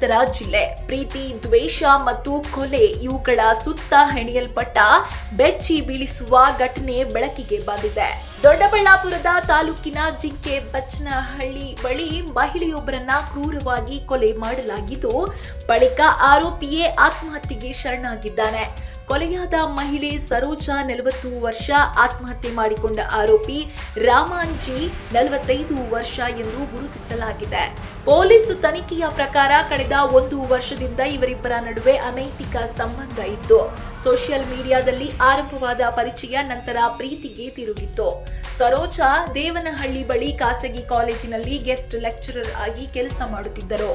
ಗ್ರಾಮಾಂತರ ಜಿಲ್ಲೆ. ಪ್ರೀತಿ, ದ್ವೇಷ ಮತ್ತು ಕೊಲೆ ಇವುಗಳ ಸುತ್ತ ಹೆಣೆಯಲ್ಪಟ್ಟ ಬೆಚ್ಚಿ ಬೀಳಿಸುವ ಘಟನೆ ಬೆಳಕಿಗೆ ಬಂದಿದೆ. ದೊಡ್ಡಬಳ್ಳಾಪುರದ ತಾಲೂಕಿನ ಜಿಂಕೆ ಬಚ್ಚನಹಳ್ಳಿ ಬಳಿ ಮಹಿಳೆಯೊಬ್ಬರನ್ನ ಕ್ರೂರವಾಗಿ ಕೊಲೆ ಮಾಡಲಾಗಿದ್ದು, ಬಳಿಕ ಆರೋಪಿಯೇ ಆತ್ಮಹತ್ಯೆಗೆ ಶರಣಾಗಿದ್ದಾನೆ. ಕೊಲೆಯಾದ ಮಹಿಳೆ ಸರೋಜಾ 40 ವರ್ಷ, ಆತ್ಮಹತ್ಯೆ ಮಾಡಿಕೊಂಡ ಆರೋಪಿ ರಾಮಾಂಜಿ 45 ವರ್ಷ ಎಂದು ಗುರುತಿಸಲಾಗಿದೆ. ಪೊಲೀಸ್ ತನಿಖೆಯ ಪ್ರಕಾರ ಕಳೆದ 1 ವರ್ಷದಿಂದ ಇವರಿಬ್ಬರ ನಡುವೆ ಅನೈತಿಕ ಸಂಬಂಧ ಇತ್ತು. ಸೋಷಿಯಲ್ ಮೀಡಿಯಾದಲ್ಲಿ ಆರಂಭವಾದ ಪರಿಚಯ ನಂತರ ಪ್ರೀತಿಗೆ ತಿರುಗಿತ್ತು. ಸರೋಜಾ ದೇವನಹಳ್ಳಿ ಬಳಿ ಖಾಸಗಿ ಕಾಲೇಜಿನಲ್ಲಿ ಗೆಸ್ಟ್ ಲೆಕ್ಚರರ್ ಆಗಿ ಕೆಲಸ ಮಾಡುತ್ತಿದ್ದರು.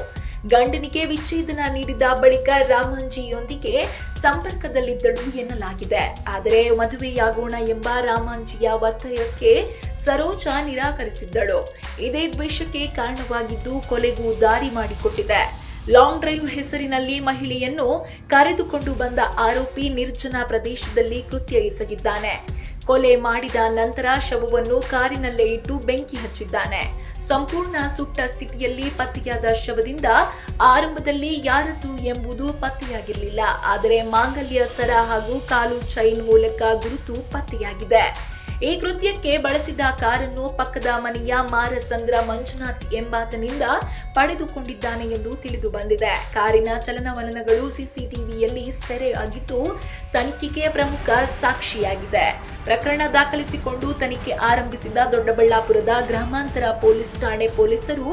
ಗಂಡನಿಗೆ ವಿಚ್ಛೇದನ ನೀಡಿದ ಬಳಿಕ ರಾಮಾಂಜಿಯೊಂದಿಗೆ ಸಂಪರ್ಕದಲ್ಲಿದ್ದಳು ಎನ್ನಲಾಗಿದೆ. ಆದರೆ ಮದುವೆಯಾಗೋಣ ಎಂಬ ರಾಮಾಂಜಿಯ ಒತ್ತಾಯಕ್ಕೆ ಸರೋಜಾ ನಿರಾಕರಿಸಿದ್ದಳು. ಇದೇ ದ್ವೇಷಕ್ಕೆ ಕಾರಣವಾಗಿದ್ದು ಕೊಲೆಗೂ ದಾರಿ ಮಾಡಿಕೊಟ್ಟಿದೆ. ಲಾಂಗ್ ಡ್ರೈವ್ ಹೆಸರಿನಲ್ಲಿ ಮಹಿಳೆಯನ್ನು ಕರೆದುಕೊಂಡು ಬಂದ ಆರೋಪಿ ನಿರ್ಜನ ಪ್ರದೇಶದಲ್ಲಿ ಕೃತ್ಯ ಎಸಗಿದ್ದಾನೆ. ಕೊಲೆ ಮಾಡಿದ ನಂತರ ಶವವನ್ನು ಕಾರಿನಲ್ಲೇ ಇಟ್ಟು ಬೆಂಕಿ ಹಚ್ಚಿದ್ದಾನೆ. ಸಂಪೂರ್ಣ ಸುಟ್ಟ ಸ್ಥಿತಿಯಲ್ಲಿ ಪತ್ತೆಯಾದ ಶವದಿಂದ ಆರಂಭದಲ್ಲಿ ಯಾರದ್ದು ಎಂಬುದು ಪತ್ತೆಯಾಗಿರಲಿಲ್ಲ. ಆದರೆ ಮಾಂಗಲ್ಯ ಸರ ಹಾಗೂ ಕಾಲು ಚೈನ್ ಮೂಲಕ ಗುರುತು ಪತ್ತೆಯಾಗಿದೆ. ಈ ಕೃತ್ಯಕ್ಕೆ ಬಳಸಿದ ಕಾರನ್ನು ಪಕ್ಕದ ಮನೆಯ ಮಾರಸಂದ್ರ ಮಂಜುನಾಥ್ ಎಂಬಾತನಿಂದ ಪಡೆದುಕೊಂಡಿದ್ದಾನೆ ಎಂದು ತಿಳಿದು ಬಂದಿದೆ. ಕಾರಿನ ಚಲನವಲನಗಳು ಸಿಸಿಟಿವಿಯಲ್ಲಿ ಸೆರೆ ಆಗಿದ್ದು, ತನಿಖೆಗೆ ಪ್ರಮುಖ ಸಾಕ್ಷಿಯಾಗಿದೆ. ಪ್ರಕರಣ ದಾಖಲಿಸಿಕೊಂಡು ತನಿಖೆ ಆರಂಭಿಸಿದ ದೊಡ್ಡಬಳ್ಳಾಪುರದ ಗ್ರಾಮಾಂತರ ಪೊಲೀಸ್ ಠಾಣೆ ಪೊಲೀಸರು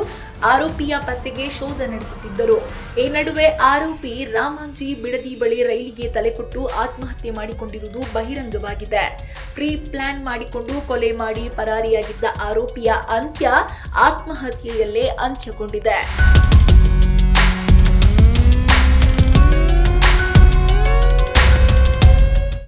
ಆರೋಪಿಯ ಪತ್ತೆಗೆ ಶೋಧ ನಡೆಸುತ್ತಿದ್ದರು. ಈ ನಡುವೆ ಆರೋಪಿ ರಾಮಾಂಜಿ ಬಿಡದಿ ಬಳಿ ರೈಲಿಗೆ ತಲೆಕೊಟ್ಟು ಆತ್ಮಹತ್ಯೆ ಮಾಡಿಕೊಂಡಿರುವುದು ಬಹಿರಂಗವಾಗಿದೆ. ಪ್ರೀ ಪ್ಲಾನ್ ಮಾಡಿಕೊಂಡು ಕೊಲೆ ಮಾಡಿ ಪರಾರಿಯಾಗಿದ್ದ ಆರೋಪಿಯ ಅಂತ್ಯ ಆತ್ಮಹತ್ಯೆಯಲ್ಲೇ ಅಂತ್ಯಗೊಂಡಿದೆ.